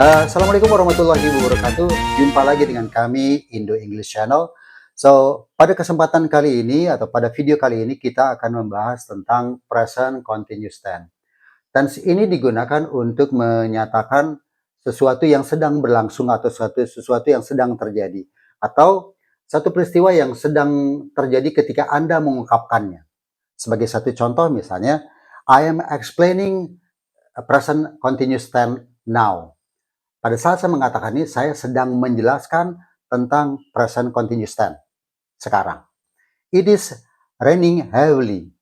Assalamualaikum warahmatullahi wabarakatuh. Jumpa lagi dengan kami Indo English Channel. Pada kesempatan kali ini atau pada video kali ini kita akan membahas tentang present continuous tense. Tense ini digunakan untuk menyatakan sesuatu yang sedang berlangsung atau sesuatu yang sedang terjadi atau satu peristiwa yang sedang terjadi ketika Anda mengungkapkannya. Sebagai satu contoh misalnya, I am explaining a present continuous tense now. Pada saat saya mengatakan ini, saya sedang menjelaskan tentang present continuous tense sekarang. It is raining heavily.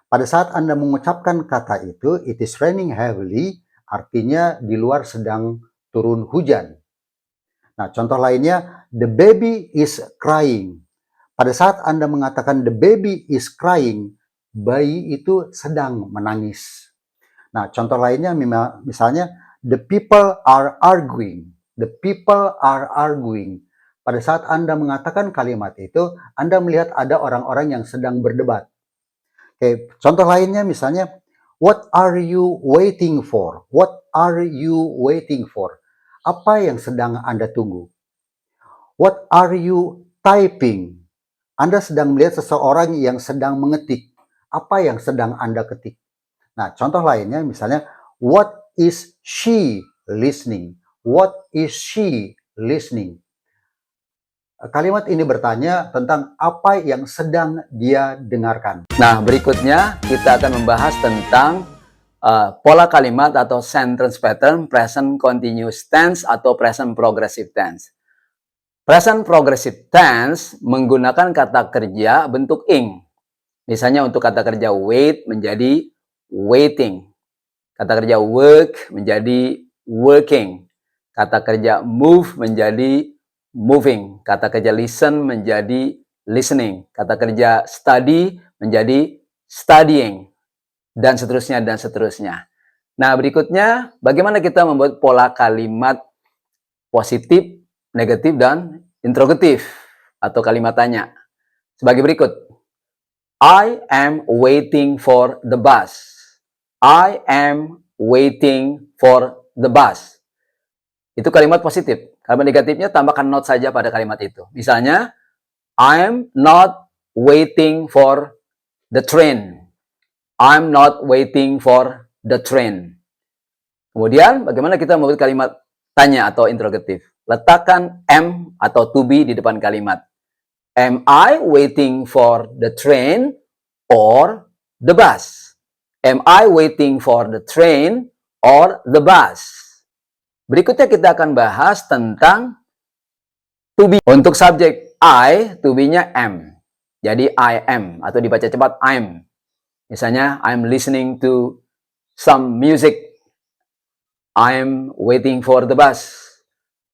Pada saat Anda mengucapkan kata itu, it is raining heavily, artinya di luar sedang turun hujan. Nah, contoh lainnya, the baby is crying. Pada saat Anda mengatakan the baby is crying, bayi itu sedang menangis. Nah, contoh lainnya misalnya the people are arguing. The people are arguing. Pada saat Anda mengatakan kalimat itu, Anda melihat ada orang-orang yang sedang berdebat. Oke, contoh lainnya misalnya what are you waiting for? What are you waiting for? Apa yang sedang Anda tunggu? What are you typing? Anda sedang melihat seseorang yang sedang mengetik. Apa yang sedang Anda ketik? Nah, contoh lainnya misalnya, what is she listening? What is she listening? Kalimat ini bertanya tentang apa yang sedang dia dengarkan. Nah, berikutnya kita akan membahas tentang pola kalimat atau sentence pattern, present continuous tense atau present progressive tense. Present progressive tense menggunakan kata kerja bentuk ing. Misalnya untuk kata kerja wait menjadi waiting. Kata kerja work menjadi working. Kata kerja move menjadi moving. Kata kerja listen menjadi listening. Kata kerja study menjadi studying. Dan seterusnya, dan seterusnya. Nah, berikutnya, bagaimana kita membuat pola kalimat positif, negatif, dan interrogatif atau kalimat tanya. Sebagai berikut. I am waiting for the bus. I am waiting for the bus. Itu kalimat positif. Kalimat negatifnya tambahkan not saja pada kalimat itu. Misalnya, I'm not waiting for the train. I'm not waiting for the train. Kemudian, bagaimana kita membuat kalimat tanya atau interrogatif? Letakkan am atau to be di depan kalimat. Am I waiting for the train or the bus? Am I waiting for the train or the bus? Berikutnya kita akan bahas tentang to be. Untuk subjek I, to be-nya am. Jadi I am atau dibaca cepat I'm. Misalnya I'm listening to some music. I'm waiting for the bus.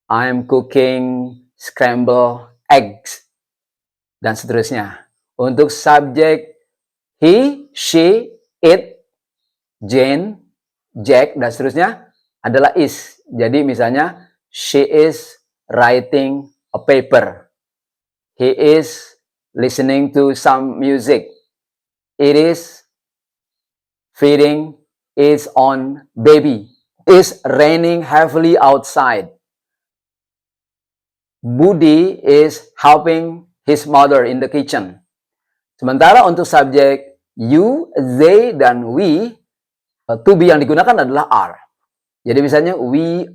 I'm cooking scrambled eggs. Dan seterusnya. Untuk subjek he, she, it, Jane, Jack, dan seterusnya adalah is. Jadi misalnya, she is writing a paper. He is listening to some music. It is feeding its own baby. It's raining heavily outside. Budi is helping his mother in the kitchen. Sementara untuk subjek you, they, dan we, to be yang digunakan adalah are. Jadi misalnya, we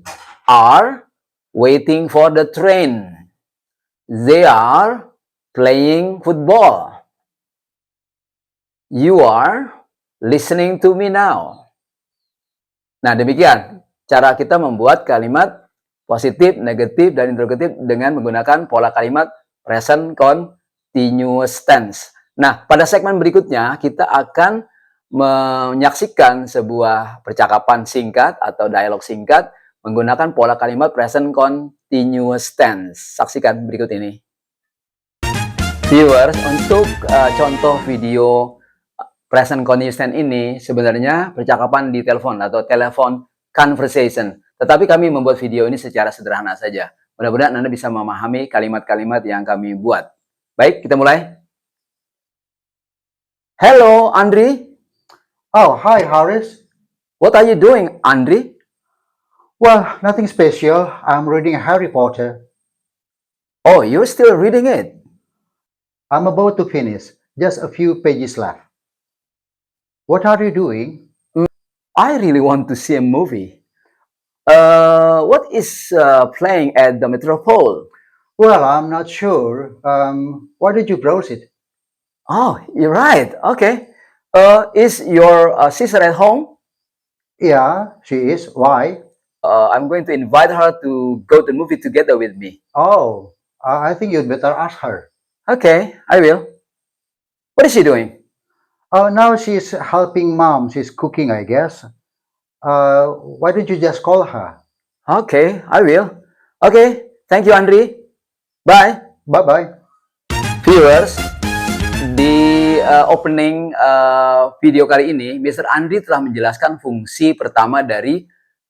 are waiting for the train. They are playing football. You are listening to me now. Nah, demikian cara kita membuat kalimat positif, negatif, dan interrogatif dengan menggunakan pola kalimat present continuous tense. Nah, pada segmen berikutnya kita akan menyaksikan sebuah percakapan singkat atau dialog singkat menggunakan pola kalimat present continuous tense. Saksikan berikut ini. Viewers, untuk contoh video present continuous tense ini sebenarnya percakapan di telepon atau telepon conversation. Tetapi kami membuat video ini secara sederhana saja. Mudah-mudahan Anda bisa memahami kalimat-kalimat yang kami buat. Baik, kita mulai. Hello, Andri. Oh, hi Haris. What are you doing, Andri? Well, nothing special. I'm reading Harry Potter. Oh, you're still reading it? I'm about to finish. Just a few pages left. What are you doing? Mm, I really want to see a movie. What is playing at the Metropole? Well, I'm not sure. Why did you browse it? Oh, you're right. Okay. Is your sister at home? Yeah, she is. Why? I'm going to invite her to go to the movie together with me. Oh, I think you'd better ask her. Okay, I will. What is she doing? Oh, now she's helping mom. She's cooking, I guess. Why don't you just call her? Okay, I will. Okay, thank you, Andri. Bye. Bye bye. Viewers, di opening video kali ini, Mr. Andri telah menjelaskan fungsi pertama dari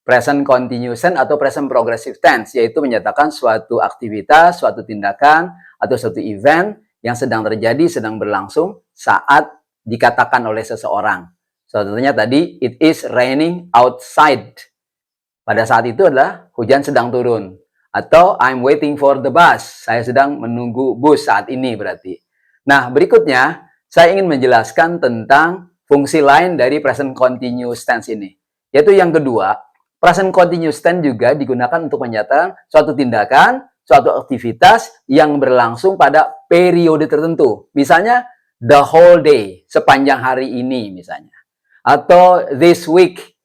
present continuous tense atau present progressive tense, yaitu menyatakan suatu aktivitas, suatu tindakan, atau suatu event yang sedang terjadi, sedang berlangsung saat dikatakan oleh seseorang. Contohnya tadi, it is raining outside. Pada saat itu adalah hujan sedang turun. Atau I'm waiting for the bus. Saya sedang menunggu bus saat ini berarti. Nah, berikutnya saya ingin menjelaskan tentang fungsi lain dari present continuous tense ini. Yaitu yang kedua, present continuous tense juga digunakan untuk menyatakan suatu tindakan, suatu aktivitas yang berlangsung pada periode tertentu. Misalnya, the whole day, sepanjang hari ini misalnya. Atau this week,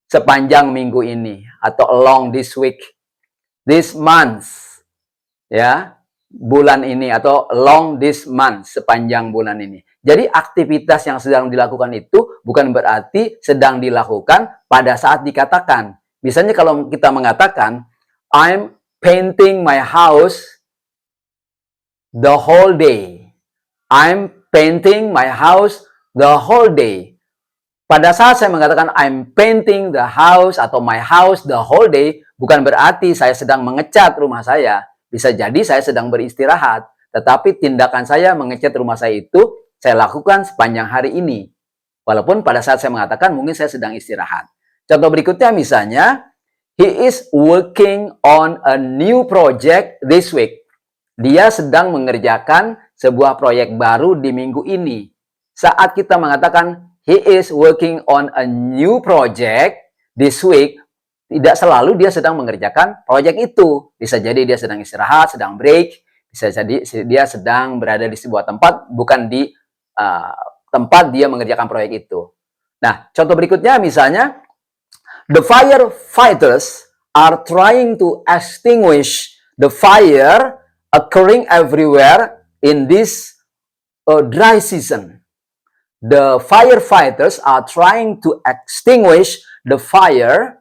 sepanjang minggu ini. Atau along this week, this month, ya, bulan ini, atau along this month, sepanjang bulan ini. Jadi aktivitas yang sedang dilakukan itu bukan berarti sedang dilakukan pada saat dikatakan. Misalnya kalau kita mengatakan, I'm painting my house the whole day. I'm painting my house the whole day. Pada saat saya mengatakan I'm painting the house atau my house the whole day, bukan berarti saya sedang mengecat rumah saya. Bisa jadi saya sedang beristirahat. Tetapi tindakan saya mengecat rumah saya itu saya lakukan sepanjang hari ini. Walaupun pada saat saya mengatakan mungkin saya sedang istirahat. Contoh berikutnya misalnya, he is working on a new project this week. Dia sedang mengerjakan sebuah proyek baru di minggu ini. Saat kita mengatakan he is working on a new project this week, tidak selalu dia sedang mengerjakan proyek itu. Bisa jadi dia sedang istirahat, sedang break. Bisa jadi dia sedang berada di sebuah tempat, bukan di uh, tempat dia mengerjakan proyek itu. Nah, contoh berikutnya misalnya, the firefighters are trying to extinguish the fire occurring everywhere in this dry season. The firefighters are trying to extinguish the fires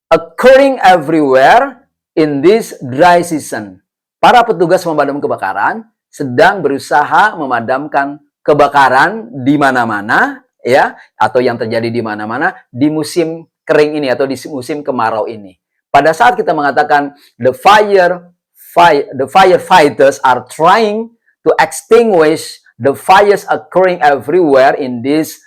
occurring everywhere in this dry season. Para petugas pemadam kebakaran sedang berusaha memadamkan kebakaran di mana-mana, ya, atau yang terjadi di mana-mana di musim kering ini atau di musim kemarau ini. Pada saat kita mengatakan the firefighters are trying to extinguish the fires occurring everywhere in this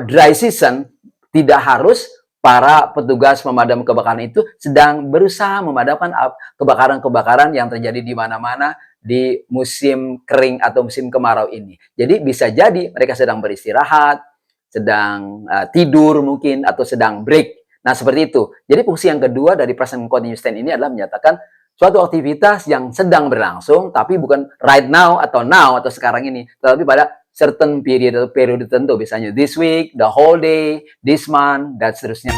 dry season, tidak harus para petugas pemadam kebakaran itu sedang berusaha memadamkan kebakaran-kebakaran yang terjadi di mana-mana di musim kering atau musim kemarau ini. Jadi bisa jadi mereka sedang beristirahat, sedang tidur mungkin, atau sedang break. Nah, seperti itu. Jadi fungsi yang kedua dari present continuous tense ini adalah menyatakan suatu aktivitas yang sedang berlangsung, tapi bukan right now atau sekarang ini, tetapi pada certain period atau periode tertentu, misalnya this week, the whole day, this month, dan seterusnya.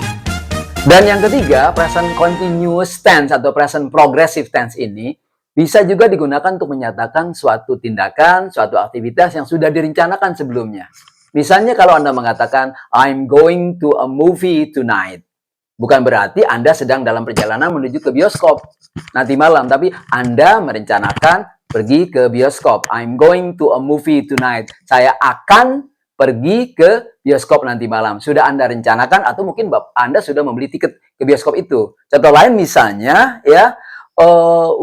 Dan yang ketiga, present continuous tense atau present progressive tense ini bisa juga digunakan untuk menyatakan suatu tindakan, suatu aktivitas yang sudah direncanakan sebelumnya. Misalnya kalau Anda mengatakan, I'm going to a movie tonight. Bukan berarti Anda sedang dalam perjalanan menuju ke bioskop nanti malam, tapi Anda merencanakan pergi ke bioskop. I'm going to a movie tonight. Saya akan pergi ke bioskop nanti malam. Sudah Anda rencanakan atau mungkin Anda sudah membeli tiket ke bioskop itu. Contoh lain misalnya, ya,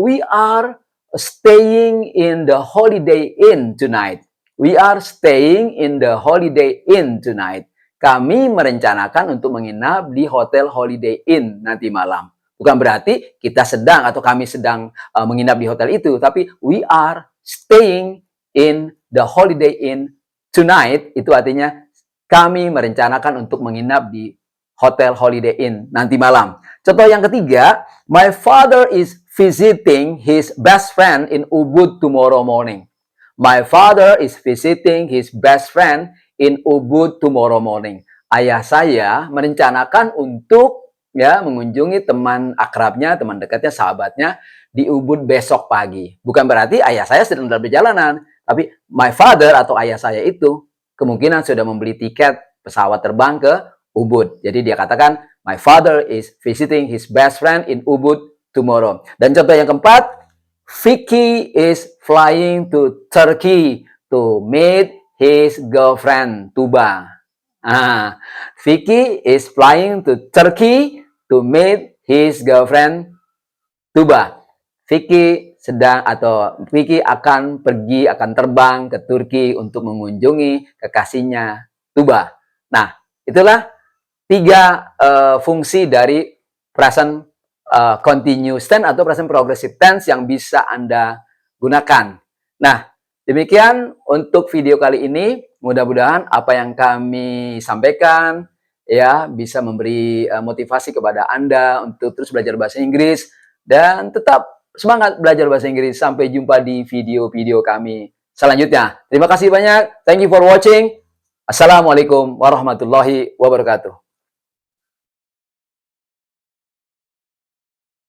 we are staying in the Holiday Inn tonight. We are staying in the Holiday Inn tonight. kami merencanakan untuk menginap di Hotel Holiday Inn nanti malam. Bukan berarti kita sedang atau kami sedang menginap di hotel itu, tapi we are staying in the Holiday Inn tonight. Itu artinya kami merencanakan untuk menginap di Hotel Holiday Inn nanti malam. Contoh yang ketiga, my father is visiting his best friend in Ubud tomorrow morning. My father is visiting his best friend in Ubud tomorrow morning. Ayah saya merencanakan untuk mengunjungi teman akrabnya, teman dekatnya, sahabatnya di Ubud besok pagi. Bukan berarti ayah saya sedang dalam perjalanan, tapi my father atau ayah saya itu kemungkinan sudah membeli tiket pesawat terbang ke Ubud. Jadi dia katakan, my father is visiting his best friend in Ubud tomorrow. Dan contoh yang keempat, Vicky is flying to Turkey to meet his girlfriend Tuba. Vicky is flying to Turkey to meet his girlfriend Tuba. Vicky akan terbang ke Turki untuk mengunjungi kekasihnya Tuba. Nah, itulah 3 fungsi dari present continuous tense atau present progressive tense yang bisa Anda gunakan. Nah, demikian untuk video kali ini. Mudah-mudahan apa yang kami sampaikan bisa memberi motivasi kepada Anda untuk terus belajar bahasa Inggris dan tetap semangat belajar bahasa Inggris. Sampai jumpa di video-video kami selanjutnya. Terima kasih banyak. Thank you for watching. Assalamualaikum warahmatullahi wabarakatuh.